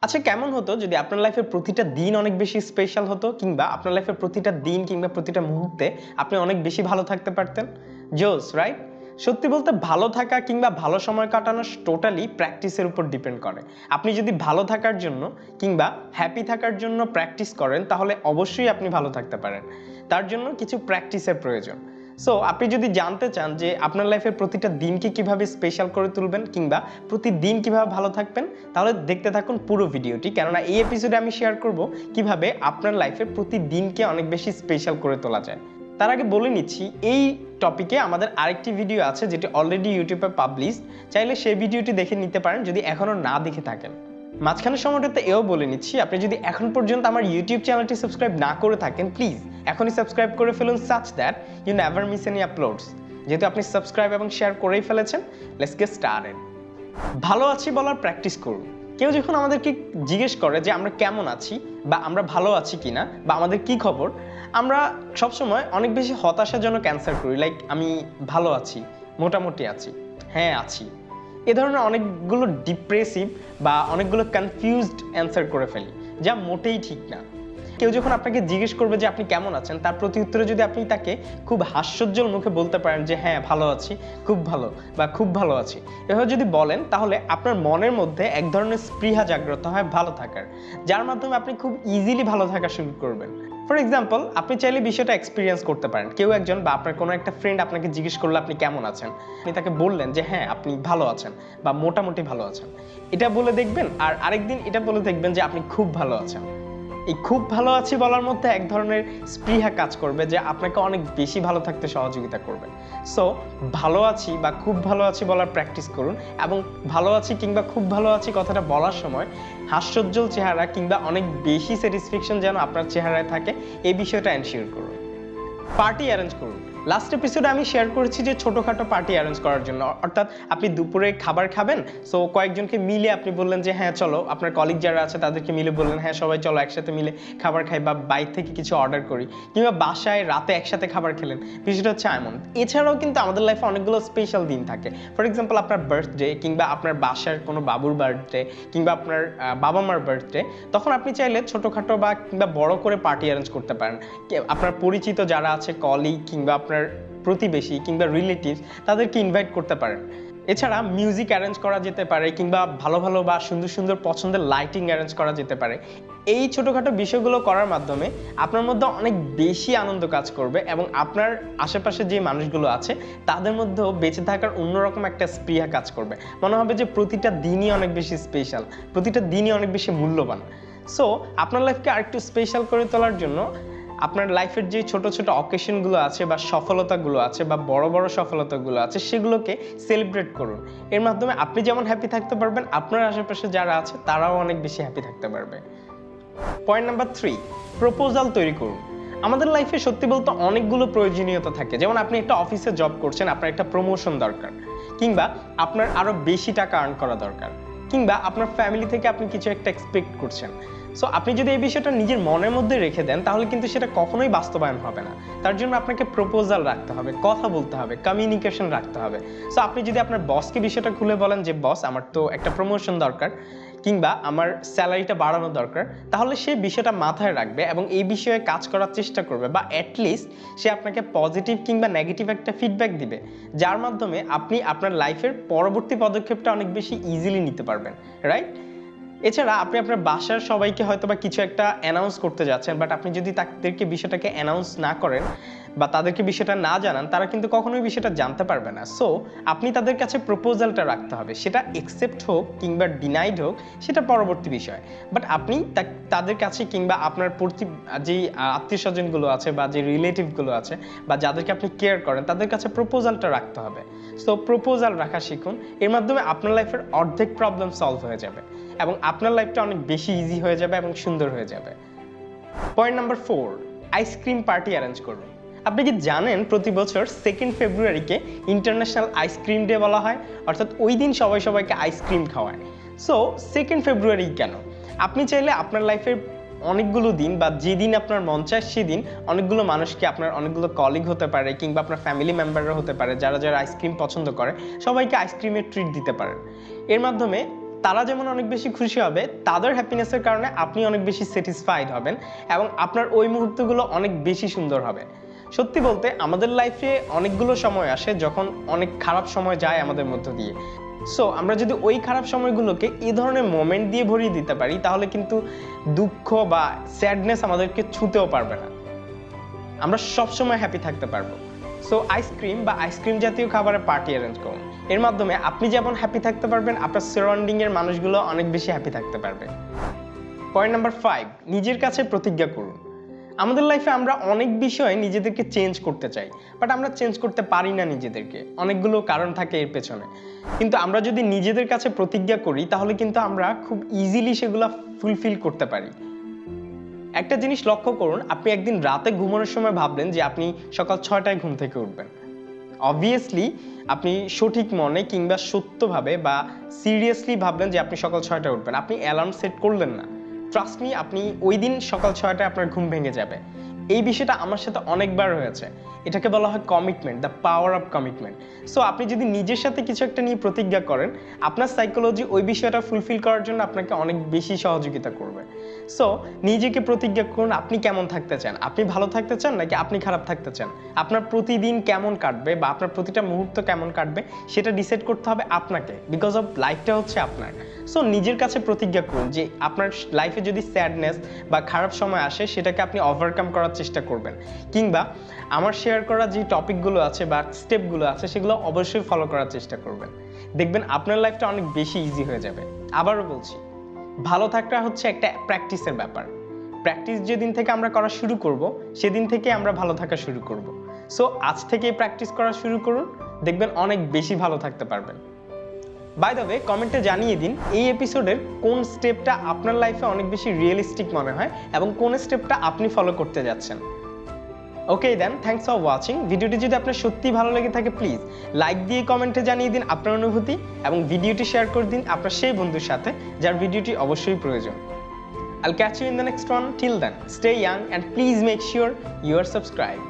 আচ্ছা কেমন হতো যদি আপনার লাইফের প্রতিটা দিন অনেক বেশি স্পেশাল হতো কিংবা আপনার লাইফের প্রতিটা দিন কিংবা প্রতিটা মুহূর্তে আপনি অনেক বেশি ভালো থাকতে পারতেন? জোস, রাইট? সত্যি বলতে ভালো থাকা কিংবা ভালো সময় কাটানো টোটালি প্র্যাকটিসের উপর ডিপেন্ড করে। আপনি যদি ভালো থাকার জন্য কিংবা হ্যাপি থাকার জন্য প্র্যাকটিস করেন তাহলে অবশ্যই আপনি ভালো থাকতে পারেন। তার জন্য কিছু প্র্যাকটিসের প্রয়োজন। সো আপনি যদি জানতে চান যে আপনার লাইফের প্রতিটা দিনকে কিভাবে স্পেশাল করে তুলবেন কিংবা প্রতিদিন কিভাবে ভালো থাকবেন, তাহলে দেখতে থাকুন পুরো ভিডিওটি, কেননা এই এপিসোডে আমি শেয়ার করব কিভাবে আপনার লাইফের প্রতিদিনকে অনেক বেশি স্পেশাল করে তোলা যায়। তার আগে বলে নিচ্ছি, এই টপিকে আমাদের আরেকটি ভিডিও আছে যেটি অলরেডি ইউটিউবে পাবলিশড, চাইলে সেই ভিডিওটি দেখে নিতে পারেন যদি এখনও না দেখে থাকেন। মাঝখানে সময়টাতে এও বলে নিচ্ছি, আপনি যদি এখন পর্যন্ত আমার ইউটিউব চ্যানেলটি সাবস্ক্রাইব না করে থাকেন, প্লিজ এখনই সাবস্ক্রাইব করে ফেলুন such that you never miss any uploads. যেহেতু আপনি সাবস্ক্রাইব এবং শেয়ার করেই ফেলেছেন, লেটস গেট স্টার্টেড। ভালো আছি বলার প্র্যাকটিস করুন। কেউ যখন আমাদেরকে জিজ্ঞেস করে যে আমরা কেমন আছি বা আমরা ভালো আছি কিনা বা আমাদের কি খবর, আমরা সবসময় অনেক বেশি হতাশাজনক অ্যান্সার করি, লাইক আমি ভালো আছি, মোটামুটি আছি, হ্যাঁ আছি। এ ধরনের অনেকগুলো ডিপ্রেসিভ বা অনেকগুলো কনফিউজড অ্যান্সার করে ফেলি, যা মোটেই ঠিক না। কেউ যখন আপনাকে জিজ্ঞেস করবে যে আপনি কেমন আছেন, তার প্রতি উত্তরে যদি আপনি তাকে খুব হাস্যোজ্জ্বল মুখে বলতে পারেন যে হ্যাঁ ভালো আছি, খুব ভালো বা খুব ভালো আছি, এভাবে যদি বলেন তাহলে আপনার মনের মধ্যে এক ধরনের স্পৃহা জাগ্রত হয় ভালো থাকার, যার মাধ্যমে আপনি খুব ইজিলি ভালো থাকা শুরু করবেন। ফর এক্সাম্পল, আপনি চাইলে বিষয়টা এক্সপিরিয়েন্স করতে পারেন। কেউ একজন বা আপনার কোনো একটা ফ্রেন্ড আপনাকে জিজ্ঞেস করলো আপনি কেমন আছেন, আপনি তাকে বললেন যে হ্যাঁ আপনি ভালো আছেন বা মোটামুটি ভালো আছেন, এটা বলে দেখবেন। আর আরেকদিন এটা বলে দেখবেন যে আপনি খুব ভালো আছেন। এই খুব ভালো আছি বলার মধ্যে এক ধরনের স্পৃহা কাজ করবে যে আপনাকে অনেক বেশি ভালো থাকতে সহযোগিতা করবে। সো ভালো আছি বা খুব ভালো আছি বলার প্র্যাকটিস করুন, এবং ভালো আছি কিংবা খুব ভালো আছি কথাটা বলার সময় হাস্যোজ্জ্বল চেহারা কিংবা অনেক বেশি স্যাটিসফ্যাকশন যেন আপনার চেহারায় থাকে, এই বিষয়টা এনশিওর করুন। পার্টি অ্যারেঞ্জ করুন। লাস্ট এপিসোডে আমি শেয়ার করেছি যে ছোটোখাটো পার্টি অ্যারেঞ্জ করার জন্য, অর্থাৎ আপনি দুপুরে খাবার খাবেন, সো কয়েকজনকে মিলে আপনি বললেন যে হ্যাঁ চলো, আপনার কলিগ যারা আছে তাদেরকে মিলে বললেন হ্যাঁ সবাই চলো একসাথে মিলে খাবার খাই বা বাইরে থেকে কিছু অর্ডার করি, কিংবা বাসায় রাতে একসাথে খাবার খেলেন। বিষয়টা হচ্ছে এমন। এছাড়াও কিন্তু আমাদের লাইফে অনেকগুলো স্পেশাল দিন থাকে। ফর এক্সাম্পল, আপনার বার্থডে কিংবা আপনার বাসার কোনো বাবুর বার্থডে কিংবা আপনার বাবা মার বার্থডে, তখন আপনি চাইলে ছোটোখাটো বা কিংবা বড় করে পার্টি অ্যারেঞ্জ করতে পারেন। আপনার পরিচিত যারা আছে, কলিগ কিংবা আপনার প্রতিবেশী কিংবা রিলেটিভস, তাদেরকে ইনভাইট করতে পারেন। এছাড়া মিউজিক অ্যারেঞ্জ করা যেতে পারে কিংবা ভালো ভালো বা সুন্দর সুন্দর পছন্দের লাইটিং অ্যারেঞ্জ করা যেতে পারে। এই ছোটোখাটো বিষয়গুলো করার মাধ্যমে আপনার মধ্যে অনেক বেশি আনন্দ কাজ করবে এবং আপনার আশেপাশে যে মানুষগুলো আছে তাদের মধ্যেও বেঁচে থাকার অন্যরকম একটা স্পৃহা কাজ করবে। মনে হবে যে প্রতিটা দিনই অনেক বেশি স্পেশাল, প্রতিটা দিনই অনেক বেশি মূল্যবান। সো আপনার লাইফকে আরেকটু স্পেশাল করে তোলার জন্য আপনার লাইফের যে ছোট ছোট অকেশনগুলো আছে বা সফলতাগুলো আছে বা বড় বড় সফলতাগুলো আছে, সেগুলোকে সেলিব্রেট করুন। এর মাধ্যমে আপনি যেমন হ্যাপি থাকতে পারবেন, আপনার আশেপাশে যারা আছে তারাও অনেক বেশি হ্যাপি থাকতে পারবে। পয়েন্ট নাম্বার 3, প্রপোজাল তৈরি করুন। আমাদের লাইফে সত্যি বলতে অনেকগুলো প্রয়োজনীয়তা থাকে। যেমন আপনি একটা অফিসে জব করছেন, আপনার একটা প্রমোশন দরকার, কিংবা আপনার আরও বেশি টাকা আর্ন করা দরকার, কিংবা আপনার ফ্যামিলি থেকে আপনি কিছু একটা এক্সপেক্ট করছেন। সো আপনি যদি এই বিষয়টা নিজের মনের মধ্যে রেখে দেন তাহলে কিন্তু সেটা কখনোই বাস্তবায়ন হবে না। তার জন্য আপনাকে প্রপোজাল রাখতে হবে, কথা বলতে হবে, কমিউনিকেশন রাখতে হবে। সো আপনি যদি আপনার বসকে বিষয়টা খুলে বলেন যে বস আমার তো একটা প্রমোশন দরকার কিংবা আমার স্যালারিটা বাড়ানো দরকার, তাহলে সে বিষয়টা মাথায় রাখবে এবং এই বিষয়ে কাজ করার চেষ্টা করবে, বা অ্যাটলিস্ট সে আপনাকে পজিটিভ কিংবা নেগেটিভ একটা ফিডব্যাক দিবে, যার মাধ্যমে আপনি আপনার লাইফের পরবর্তী পদক্ষেপটা অনেক বেশি ইজিলি নিতে পারবেন, রাইট? এছাড়া আপনি আপনার বাসার সবাইকে হয়তো বা কিছু একটা অ্যানাউন্স করতে যাচ্ছেন, বাট আপনি যদি তাদেরকে বিষয়টাকে অ্যানাউন্স না করেন বা তাদেরকে বিষয়টা না জানান, তারা কিন্তু কখনোই বিষয়টা জানতে পারবে না। সো আপনি তাদের কাছে প্রপোজালটা রাখতে হবে, সেটা অ্যাকসেপ্ট হোক কিংবা ডিনাইড হোক সেটা পরবর্তী বিষয়। বাট আপনি তাদের কাছে কিংবা আপনার যেই আত্মীয় স্বজনগুলো আছে বা যে রিলেটিভগুলো আছে বা যাদেরকে আপনি কেয়ার করেন, তাদের কাছে প্রপোজালটা রাখতে হবে। সো প্রপোজাল রাখা শিখুন। এর মাধ্যমে আপনার লাইফের অর্ধেক প্রবলেম সলভ হয়ে যাবে এবং আপনার লাইফটা অনেক বেশি ইজি হয়ে যাবে এবং সুন্দর হয়ে যাবে। Point number 4, ice cream party arrange করুন। আপনি কি জানেন প্রতি বছর 2 ফেব্রুয়ারিকে ইন্টারন্যাশনাল আইসক্রিম ডে বলা হয়, অর্থাৎ ওই দিন সবাই সবাইকে আইসক্রিম খাওয়ায়। সো 2 ফেব্রুয়ারি কেন? আপনি চাইলে আপনার লাইফের অনেকগুলো দিন বা যেদিন আপনার মন চায় সেদিন অনেকগুলো মানুষকে, আপনার অনেকগুলো কলিগ হতে পারে কিংবা আপনার ফ্যামিলি মেম্বাররা হতে পারে, যারা যারা আইসক্রিম পছন্দ করে, সবাইকে আইসক্রিমের ট্রিট দিতে পারেন। এর মাধ্যমে তারা যেমন অনেক বেশি খুশি হবে, তাদের হ্যাপিনেসের কারণে আপনি অনেক বেশি স্যাটিসফাইড হবেন এবং আপনার ওই মুহূর্তগুলো অনেক বেশি সুন্দর হবে। সত্যি বলতে আমাদের লাইফে অনেকগুলো সময় আসে যখন অনেক খারাপ সময় যায় আমাদের মধ্য দিয়ে। সো আমরা যদি ওই খারাপ সময়গুলোকে এই ধরনের মোমেন্ট দিয়ে ভরিয়ে দিতে পারি, তাহলে কিন্তু দুঃখ বা স্যাডনেস আমাদেরকে ছুঁতেও পারবে না। আমরা সবসময় হ্যাপি থাকতে পারবো। সো আইসক্রিম বা আইসক্রিম জাতীয় খাবারের পার্টি অ্যারেঞ্জ করুন। এর মাধ্যমে আপনি যেমন হ্যাপি থাকতে পারবেন, আপনার সারাউন্ডিং এর মানুষগুলো অনেক বেশি হ্যাপি থাকতে পারবে। পয়েন্ট নাম্বার 5, নিজের কাছে প্রতিজ্ঞা করুন। আমাদের লাইফে আমরা অনেক বিষয়ে নিজেদেরকে চেঞ্জ করতে চাই, বাট আমরা চেঞ্জ করতে পারি না নিজেদেরকে। অনেকগুলো কারণ থাকে এর পেছনে। কিন্তু আমরা যদি নিজেদের কাছে প্রতিজ্ঞা করি, তাহলে কিন্তু আমরা খুব ইজিলি সেগুলো ফুলফিল করতে পারি। একটা জিনিস লক্ষ্য করুন, আপনি একদিন রাতে ঘুমানোর সময় ভাবলেন যে আপনি সকাল 6টায় ঘুম থেকে উঠবেন। অবভিয়াসলি আপনি সঠিক মনে কিংবা সত্যভাবে বা সিরিয়াসলি ভাবলেন যে আপনি সকাল 6টায় উঠবেন। আপনি অ্যালার্ম সেট করলেন না। ট্রাস্ট মি, আপনি ওই দিন সকাল 6টায় আপনার ঘুম ভেঙে যাবে। এই বিষয়টা আমার সাথে অনেকবার হয়েছে। এটাকে বলা হয় commitment, the power of commitment. So আপনি যদি নিজের সাথে কিছু একটা নিয়ে প্রতিজ্ঞা করেন, আপনার সাইকোলজি ওই বিষয়টা ফুলফিল করার জন্য আপনাকে অনেক বেশি সহযোগিতা করবে। সো নিজেকে প্রতিজ্ঞা করুন, আপনি কেমন থাকতে চান। আপনি ভালো থাকতে চান নাকি আপনি খারাপ থাকতে চান? আপনার প্রতিদিন কেমন কাটবে বা আপনার প্রতিটা মুহূর্ত কেমন কাটবে সেটা ডিসাইড করতে হবে আপনাকে, বিকজ অফ লাইফটা হচ্ছে আপনার। সো নিজের কাছে প্রতিজ্ঞা করুন যে আপনার লাইফে যদি স্যাডনেস বা খারাপ সময় আসে, সেটাকে আপনি ওভারকাম করার চেষ্টা করবেন, কিংবা আমার শেয়ার করা যে টপিকগুলো আছে বা স্টেপগুলো আছে সেগুলো অবশ্যই ফলো করার চেষ্টা করবেন। দেখবেন আপনার লাইফটা অনেক বেশি ইজি হয়ে যাবে। আবারও বলছি, ভালো থাকা হচ্ছে একটা প্র্যাকটিসের ব্যাপার। প্র্যাকটিস যেদিন থেকে আমরা করা শুরু করব, সেদিন থেকে আমরা ভালো থাকা শুরু করব। সো আজ থেকেই প্র্যাকটিস করা শুরু করুন, দেখবেন অনেক বেশি ভালো থাকতে পারবেন। বাই দ্য ওয়ে, কমেন্টে জানিয়ে দিন এই এপিসোডের কোন স্টেপটা আপনার লাইফে অনেক বেশি রিয়েলিস্টিক মনে হয় এবং কোন স্টেপটা আপনি ফলো করতে যাচ্ছেন। ওকে দেন, থ্যাংকস ফর ওয়াচিং। ভিডিওটি যদি আপনার সত্যি ভালো লেগে থাকে, প্লিজ লাইক দিয়ে কমেন্টে জানিয়ে দিন আপনার অনুভূতি এবং ভিডিওটি শেয়ার করে দিন আপনার সেই বন্ধুর সাথে যার ভিডিওটি অবশ্যই প্রয়োজন। I'll catch you in the next one. Till then, stay young and please make sure you are subscribed.